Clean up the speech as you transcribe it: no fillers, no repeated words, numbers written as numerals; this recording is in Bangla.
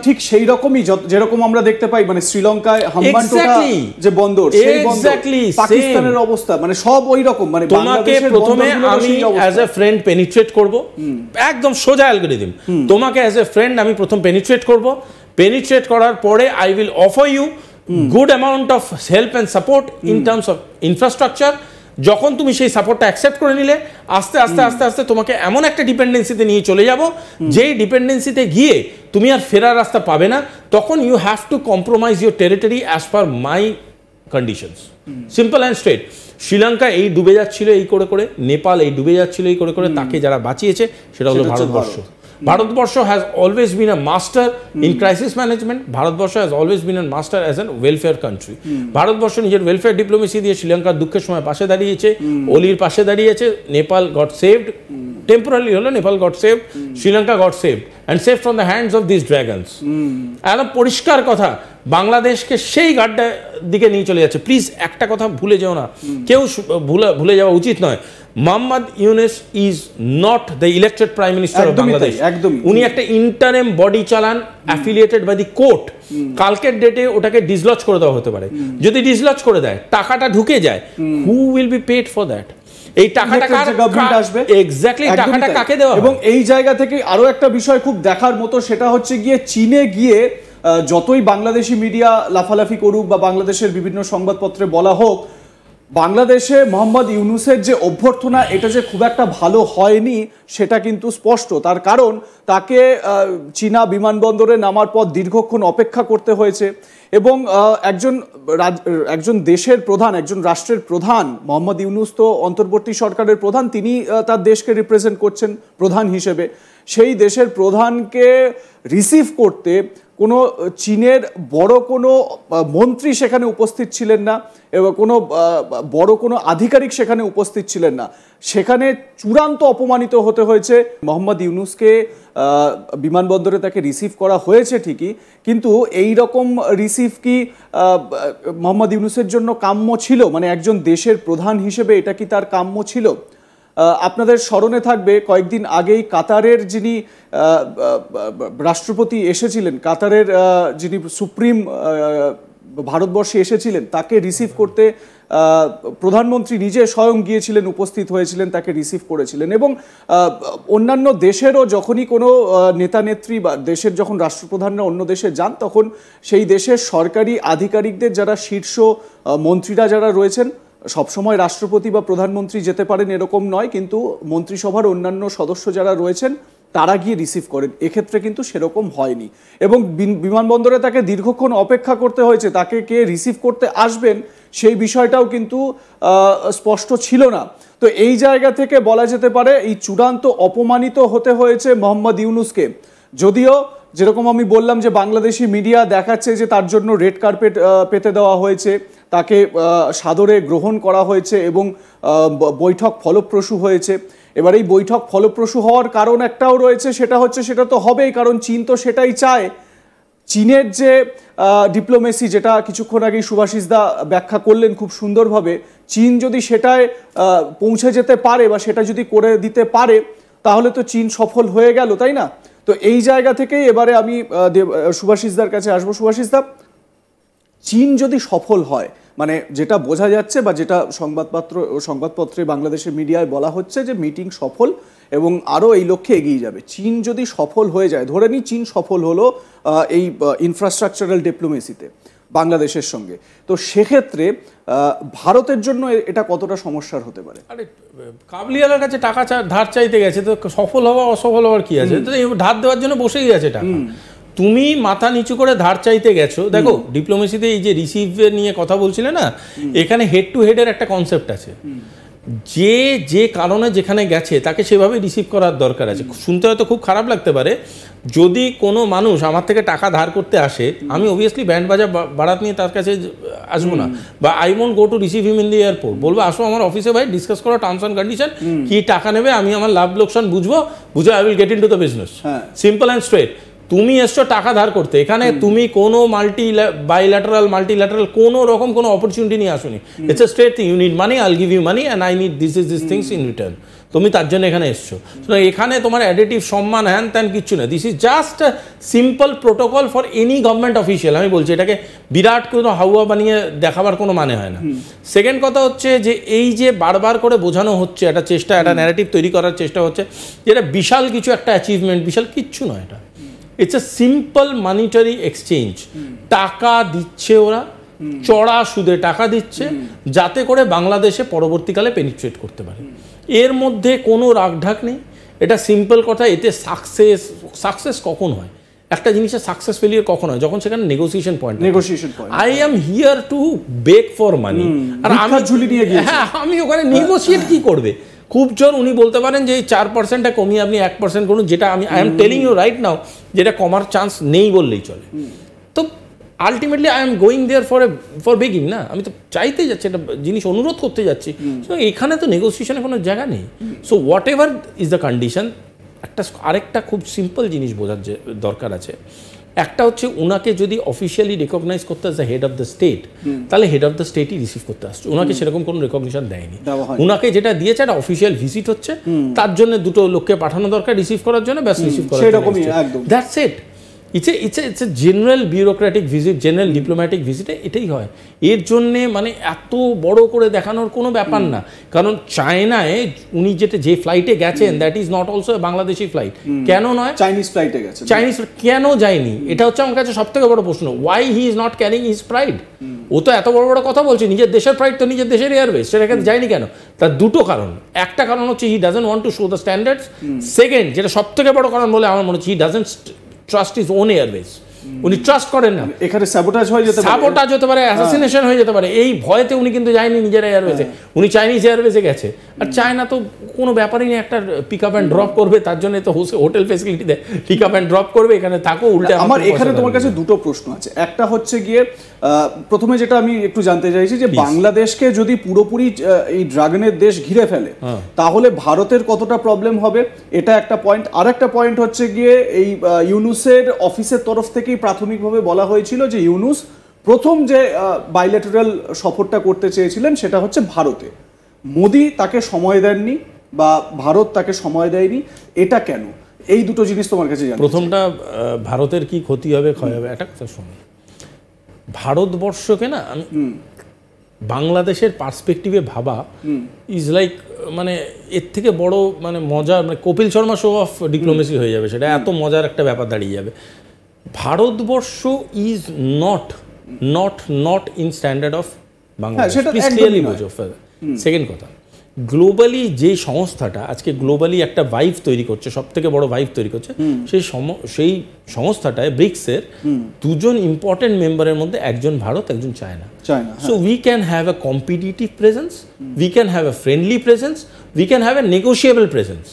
ঠিক সেই রকমই যেরকম আমরা দেখতে পাই মানে শ্রীলঙ্কায় হাম্বানটোটা যে বন্দর সেই বন্দর পাকিস্তানের অবস্থা মানে সব ওই রকম মানে তোমাকে প্রথমে আমি অ্যাজ এ ফ্রেন্ড পেনিট্রেট করব একদম সোজা অ্যালগরিদম তোমাকে অ্যাজ এ ফ্রেন্ড আমি প্রথম পেনিট্রেট করব পেনিট্রেট করার পরে I will offer you good amount of help and support in terms of infrastructure যখন তুমি সেই সাপোর্টটা অ্যাকসেপ্ট করে নিলে আস্তে আস্তে আস্তে আস্তে তোমাকে এমন একটা ডিপেন্ডেন্সিতে নিয়ে চলে যাব যেই ডিপেন্ডেন্সিতে গিয়ে তুমি আর ফেরার রাস্তা পাবে না তখন you have to compromise your territory as per my conditions simple and straight Sri Lanka এই ডুবে যাচ্ছিল এই করে করে নেপাল এই ডুবে যাচ্ছিল এই করে করে তাকে যারা বাঁচিয়েছে সেটা হলো Bharatvarsha Bharatvarsha has always been a master in crisis management Bharatvarsha has always been a master as a welfare country Bharatvarsha নিজের ওয়েলফেয়ার ডিপ্লোমেসি দিয়ে শ্রীলঙ্কার দুঃখের সময় পাশে দাঁড়িয়েছে ওলির পাশে দাঁড়িয়েছে নেপাল গট সেভড টেম্পোরারি হলো Nepal goat saved Sri Lanka goat saved and saved from the hands of these dragons একদম পরিষ্কার কথা বাংলাদেশকে সেই গাড্ডার দিকে নিয়ে চলে যাচ্ছে প্লিজ একটা কথা ভুলে যেও না কেউ ভুলে যাওয়া উচিত নয় Mohammad Yunus is not the elected prime minister of Bangladesh উনি একটা ইন্টারিম বডি চালান অ্যাফিলিয়েটেড বাই দি কোর্ট কালকের ডেটে ওটাকে ডিসলজ করে দেওয়া হতে পারে যদি ডিসলজ করে দেয় টাকাটা ঢুকে যায় who will be paid for that এই টাকাটা গভর্নমেন্ট আসবে এক্স্যাক্টলি টাকাটা কাকে দেওয়া এবং এই জায়গা থেকে আরো একটা বিষয় খুব দেখার মতো সেটা হচ্ছে গিয়ে চীনে গিয়ে যতই বাংলাদেশি মিডিয়া লাফালাফি করুক বা বাংলাদেশের বিভিন্ন সংবাদপত্রে বলা হোক বাংলাদেশে মোহাম্মদ ইউনুসের যে অভ্যর্থনা এটা যে খুব একটা ভালো হয়নি সেটা কিন্তু স্পষ্ট তার কারণ তাকে চীনা বিমানবন্দরে নামার পর দীর্ঘক্ষণ অপেক্ষা করতে হয়েছে এবং একজন দেশের প্রধান একজন রাষ্ট্রের প্রধান মোহাম্মদ ইউনুস তো অন্তর্বর্তী সরকারের প্রধান তিনি তার দেশকে রিপ্রেজেন্ট করছেন প্রধান হিসেবে সেই দেশের প্রধানকে রিসিভ করতে কোনো চীনের বড় কোনো মন্ত্রী সেখানে উপস্থিত ছিলেন না এবং কোনো বড় কোনো আধিকারিক সেখানে উপস্থিত ছিলেন না সেখানে চূড়ান্ত অপমানিত হতে হয়েছে মোহাম্মদ ইউনুসকে বিমানবন্দরে তাকে রিসিভ করা হয়েছে ঠিকই কিন্তু এই রকম রিসিভ কি মোহাম্মদ ইউনুসের জন্য কাম্য ছিল মানে একজন দেশের প্রধান হিসেবে এটা কি তার কাম্য ছিল আপনাদের স্মরণে থাকবে কয়েকদিন আগেই কাতারের যিনি রাষ্ট্রপতি এসেছিলেন কাতারের যিনি সুপ্রিম ভারতবর্ষে এসেছিলেন তাকে রিসিভ করতে প্রধানমন্ত্রী নিজে স্বয়ং গিয়েছিলেন উপস্থিত হয়েছিলেন তাকে রিসিভ করেছিলেন এবং অন্যান্য দেশেরও যখনই কোনো নেতা নেত্রী বা দেশের যখন রাষ্ট্রপ্রধানরা অন্য দেশে যান তখন সেই দেশের সরকারি আধিকারিকদের যারা শীর্ষ মন্ত্রীরা যারা রয়েছেন সবসময় রাষ্ট্রপতি বা প্রধানমন্ত্রী যেতে পারেন এরকম নয় কিন্তু মন্ত্রিসভার অন্যান্য সদস্য যারা রয়েছেন তারা গিয়ে রিসিভ করেন এক্ষেত্রে কিন্তু সেরকম হয়নি এবং বিমানবন্দরে তাকে দীর্ঘক্ষণ অপেক্ষা করতে হয়েছে তাকে কে রিসিভ করতে আসবেন সেই বিষয়টাও কিন্তু স্পষ্ট ছিল না তো এই জায়গা থেকে বলা যেতে পারে এই চূড়ান্ত অপমানিত হতে হয়েছে মোহাম্মদ ইউনুসকে যদিও যেরকম আমি বললাম যে বাংলাদেশি মিডিয়া দেখাচ্ছে যে তার জন্য রেড কার্পেট পেতে দেওয়া হয়েছে তাকে সাদরে গ্রহণ করা হয়েছে এবং বৈঠক ফলপ্রসূ হয়েছে এবার এই বৈঠক ফলপ্রসূ হওয়ার কারণ একটাও রয়েছে সেটা তো হবেই কারণ চীন তো সেটাই চায় চীনের যে ডিপ্লোমেসি যেটা কিছুক্ষণ আগেই শুভাশিসদা ব্যাখ্যা করলেন খুব সুন্দরভাবে চীন যদি সেটায় পৌঁছে যেতে পারে বা সেটা যদি করে দিতে পারে তাহলে তো চীন সফল হয়ে গেল তাই না তো এই জায়গা থেকেই এবারে আমি শুভাশিসদার কাছে আসবো শুভাশিসদা চীন যদি সফল হয় মানে যেটা বোঝা যাচ্ছে বা যেটা সংবাদপত্রে বাংলাদেশের মিডিয়ায় বলা হচ্ছে যে মিটিং সফল এবং আরও এই লক্ষ্যে এগিয়ে যাবে চীন যদি সফল হয়ে যায় ধরে নিই চীন সফল হলো এই ইনফ্রাস্ট্রাকচারাল ডিপ্লোমেসিতে বাংলাদেশের সঙ্গে তো সেক্ষেত্রে ভারতের জন্য এটা কতটা সমস্যার হতে পারে আরে কাবুলিওয়ালার কাছে টাকা ধার চাইতে গেছে তো সফল হওয়া অসফল হওয়ার কি আছে ধার দেওয়ার জন্য বসেই আছে টাকা তুমি মাথা নিচু করে ধার চাইতে গেছো দেখো ডিপ্লোমেসিতে এই যে রিসিভের নিয়ে কথা বলছিলে না এখানে হেড টু হেডের একটা কনসেপ্ট আছে যে কারণে যেখানে গেছে তাকে সেভাবে রিসিভ করার দরকার আছে শুনতে হয়তো খুব খারাপ লাগতে পারে যদি কোনো মানুষ আমার থেকে টাকা ধার করতে আসে আমি অবভিয়াসলি ব্যান্ড বাজা বারাত নিয়ে তার কাছে আসবো না বা I won't go to receive him in the airport বলবো আসো আমার অফিসে ভাই ডিসকাস করো টার্মস অ্যান্ড কন্ডিশন কি টাকা নেবে আমি আমার লাভ লোকসান বুঝে I will get in to the business simple and straight তুমি এসছো টাকা ধার করতে, এখানে তুমি কোনো মাল্টিল্যাটারাল কোনো রকম কোনো অপরচুনিটি নিয়ে আসুনি। It's a straight thing, you need money, I will give you money and I need this things in return. তুমি তার জন্য এখানে এসছো। এখানে তোমার অ্যাডিটিভ সম্মান হ্যান ত্যান কিচ্ছু না। This is just a simple protocol for any government official. আমি বলছি এটাকে বিরাট কোনো হাওয়া বানিয়ে দেখাবার কোনো মানে হয় না। সেকেন্ড কথা হচ্ছে যে এই যে বারবার করে বোঝানো হচ্ছে, একটা চেষ্টা, একটা ন্যারেটিভ তৈরি করার চেষ্টা হচ্ছে যেটা বিশাল কিছু একটা অ্যাচিভমেন্ট, বিশাল কিচ্ছু নয় এটা। It's a simple monetary exchange. টাকা দিচ্ছে ওরা, চড়া সুদে টাকা দিচ্ছে যাতে করে বাংলাদেশে পরবর্তীকালে পেনিট্রেট করতে পারে। এর মধ্যে কোনো রাগঢাক নেই, এটা সিম্পল কথা। এতে সাকসেস কখন হয়, একটা জিনিসের সাকসেস ফেলিয়ার কখন হয়, যখন সেখানে negotiation point. I am here to beg for money, আর আমি ঝুলি নিয়ে গিয়ে, হ্যাঁ, আমি ওখানে নেগোসিয়েট কি করবে? খুব জোর উনি বলতে পারেন যে এই 4%টা কমিয়ে আপনি 1% করুন, যেটা আমি I am telling you right now যেটা কমার চান্স নেই বললেই চলে। তো ultimately I am going there for begging না, আমি তো চাইতে যাচ্ছি, একটা জিনিস অনুরোধ করতে যাচ্ছি। এখানে তো নেগোসিয়েশনের কোনো জায়গা নেই। So what ever is the condition, আরেকটা খুব সিম্পল জিনিস বোঝার দরকার আছে। একটা হচ্ছে ওনাকে যদি অফিসিয়ালি রেকগনাইজ করতে আসে হেড অফ দ্য স্টেট, তাহলে হেড অফ দ্য স্টেটই রিসিভ করতে আসছে। ওনাকে সেরকম কোনো রেকগনিশন দেয়নি। ওনাকে যেটা দিয়েছে একটা অফিসিয়াল ভিজিট হচ্ছে, তার জন্য দুটো লোককে পাঠানো দরকার রিসিভ করার জন্য, ব্যাস রিসিভ করার জন্য, that's it. It's a general bureaucratic visit, general diplomatic ভিজিটে এটাই হয়। এর জন্যে মানে এত বড় করে দেখানোর কোনো ব্যাপার না, কারণ চায়নায় উনি যে ফ্লাইটে গেছেন that is not also Bangladeshi flight. কেন নয়? চাইনিজ ফ্লাইটে গেছে। চাইনিজ কেন যায়নি? এটা হচ্ছে আমার কাছে সব থেকে বড় প্রশ্ন। Why he is not carrying his pride? ও তো এত বড় বড় কথা বলছে, নিজের দেশের প্রাইড তো নিজের দেশের এয়ারওয়েজ, সেটাকে যায়নি কেন? তার দুটো কারণ। একটা কারণ হচ্ছে he doesn't want to show the standards. Second, যেটা সব থেকে বড় কারণ বলে আমার মনে হচ্ছে, he doesn't trust his own airways. উনি ট্রাস্ট করেন না, এখানে স্যাবোটাজ হতে পারে, অ্যাসাসিনেশন হয়ে যেতে পারে, এই ভয়তে উনি কিন্তু যায়নি নিজের এয়ারওয়েজে, উনি চাইনিজ এয়ারওয়েজে গেছে। আর চায়না তো কোনো ব্যাপারই নেই, একটা পিক আপ অ্যান্ড ড্রপ করবে, তার জন্য তো হোটেল ফেসিলিটি দেয়, পিক আপ অ্যান্ড ড্রপ করবে, এখানে থাকো। উল্টে আমার এখানে তোমার কাছে দুটো প্রশ্ন আছে। একটা হচ্ছে গিয়ে প্রথমে যেটা আমি একটু জানতে চাইছি যে বাংলাদেশকে যদি পুরোপুরি এই ড্রাগনের দেশ ঘিরে ফেলে তাহলে ভারতের কতটা প্রবলেম হবে, এটা একটা পয়েন্ট। আর একটা পয়েন্ট হচ্ছে গিয়ে এই ইউনুসের অফিসের তরফ থেকেই প্রাথমিকভাবে বলা হয়েছিল যে ইউনুস প্রথম যে বাইল্যাটারাল সফরটা করতে চেয়েছিলেন সেটা হচ্ছে ভারতে। মোদি তাকে সময় দেননি বা ভারত তাকে সময় দেয়নি, এটা কেন? এই দুটো জিনিস তোমার কাছে জানতে। প্রথমটা, ভারতের কি ক্ষতি হবে ক্ষয় হবে, একটা কথা শোনো। ভারতবর্ষকে না আমি বাংলাদেশের পার্সপেক্টিভে ভাবা ইজ লাইক, মানে এর থেকে বড় মানে মজা, মানে Kapil Sharma show off diplomacy হয়ে যাবে, সেটা এত মজার একটা ব্যাপার দাঁড়িয়ে যাবে। Bharatvarsha is not in standard of Bangladesh. Second কথা, গ্লোবালি যে সংস্থাটা আজকে গ্লোবালি একটা ভাইভ তৈরি করছে, সব থেকে বড় ভাইভ তৈরি করছে, সেই সংস্থাটায় ব্রিক্সের দুজন ইম্পর্টেন্ট মেম্বারের মধ্যে একজন ভারত, একজন China. So we can have a competitive presence, we can have a friendly presence, we can have a negotiable presence.